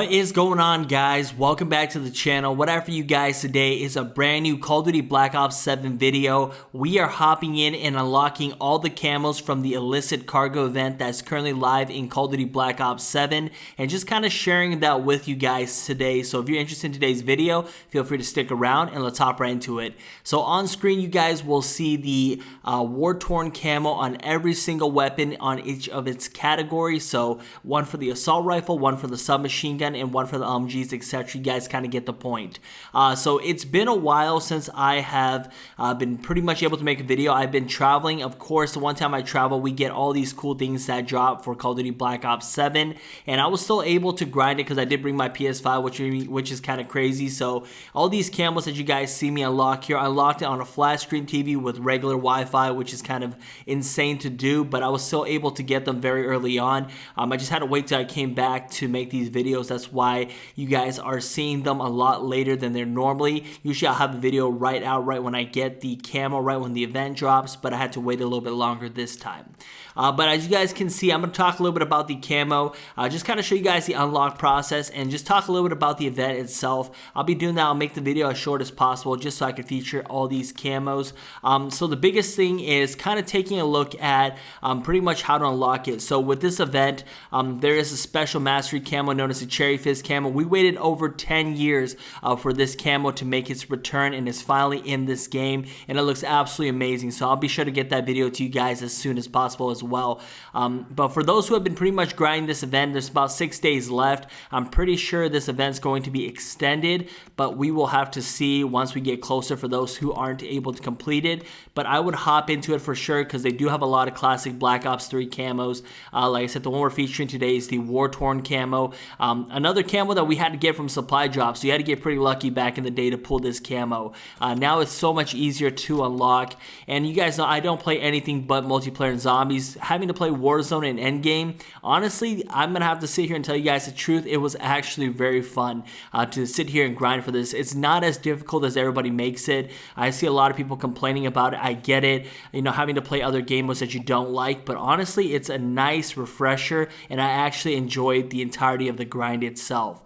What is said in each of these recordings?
What is going on, guys? Welcome back to the channel. What I have for you guys today is a brand new Call of Duty Black Ops 7 video. We are hopping in and unlocking all the camos from the Illicit Cargo Event that's currently live in Call of Duty Black Ops 7 and just kind of sharing that with you guys today. So if you're interested in today's video, feel free to stick around and let's hop right into it. So on screen, you guys will see the war-torn camo on every single weapon on each of its categories. So one for the assault rifle, one for the submachine gun, and one for the LMGs, etc. You guys kind of get the point. So it's been a while since I have been pretty much able to make a video. I've been traveling. Of course, the one time I travel, we get all these cool things that drop for Call of Duty Black Ops 7, and I was still able to grind it because I did bring my PS5, which is kind of crazy. So all these camos that you guys see me unlock here, I unlocked it on a flat screen TV with regular Wi-Fi, which is kind of insane to do, but I was still able to get them very early on. I just had to wait till I came back to make these videos. That's why you guys are seeing them a lot later than they're normally. Usually I'll have the video right when I get the camo, right when the event drops, but I had to wait a little bit longer this time. But as you guys can see, I'm going to talk a little bit about the camo, just kind of show you guys the unlock process and just talk a little bit about the event itself. I'll be doing that. I'll make the video as short as possible just so I can feature all these camos. So the biggest thing is kind of taking a look at pretty much how to unlock it. So with this event, there is a special mastery camo known as the Cherry Fizz camo. We waited over 10 years for this camo to make its return, and it's finally in this game, and it looks absolutely amazing. So I'll be sure to get that video to you guys as soon as possible as well. But for those who have been pretty much grinding this event, there's about 6 days left. I'm pretty sure this event's going to be extended, but we will have to see once we get closer for those who aren't able to complete it. But I would hop into it for sure because they do have a lot of classic Black Ops 3 camos. Like I said, the one we're featuring today is the war-torn camo. Another camo that we had to get from supply drops, so you had to get pretty lucky back in the day to pull this camo. Now it's so much easier to unlock, and you guys know I don't play anything but multiplayer and zombies. Having to play Warzone and Endgame, honestly, I'm gonna have to sit here and tell you guys the truth. It was actually very fun to sit here and grind for this. It's not as difficult as everybody makes it. I see a lot of people complaining about it. I get it, you know, having to play other game modes that you don't like, but honestly, it's a nice refresher, and I actually enjoyed the entirety of the grind itself.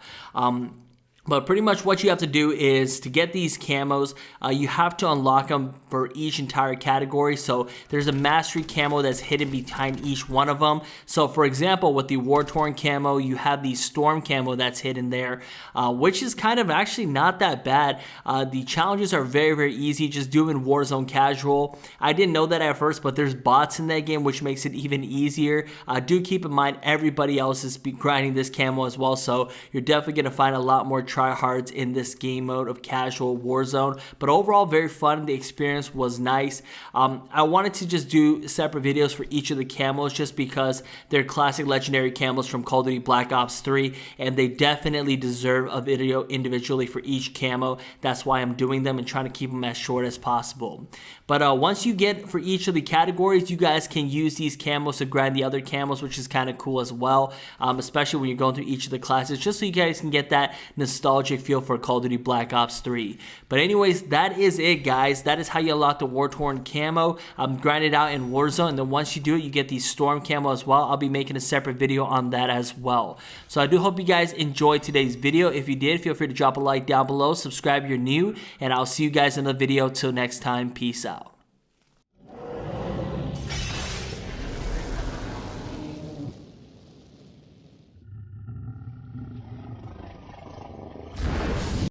But pretty much what you have to do is to get these camos, you have to unlock them for each entire category. So there's a mastery camo that's hidden behind each one of them. So for example, with the war-torn camo, you have the storm camo that's hidden there, which is kind of actually not that bad. The challenges are very easy, just doing Warzone casual. I didn't know that at first, but there's bots in that game, which makes it even easier. Do keep in mind everybody else is grinding this camo as well, so you're definitely going to find a lot more tryhards in this game mode of casual Warzone. But overall, very fun. The experience was nice. I wanted to just do separate videos for each of the camos just because they're classic legendary camos from Call of Duty Black Ops 3, and they definitely deserve a video individually for each camo. That's why I'm doing them and trying to keep them as short as possible. But once you get for each of the categories, you guys can use these camos to grind the other camos, which is kind of cool as well, especially when you're going through each of the classes, just so you guys can get that nostalgic feel for Call of Duty Black Ops 3. But anyways, that is it, guys. That is how you unlock the war-torn camo. Grind it out in Warzone, and then once you do it, you get the storm camo as well. I'll be making a separate video on that as well. So I do hope you guys enjoyed today's video. If you did, feel free to drop a like down below, subscribe if you're new, and I'll see you guys in the video. Till next time, peace out.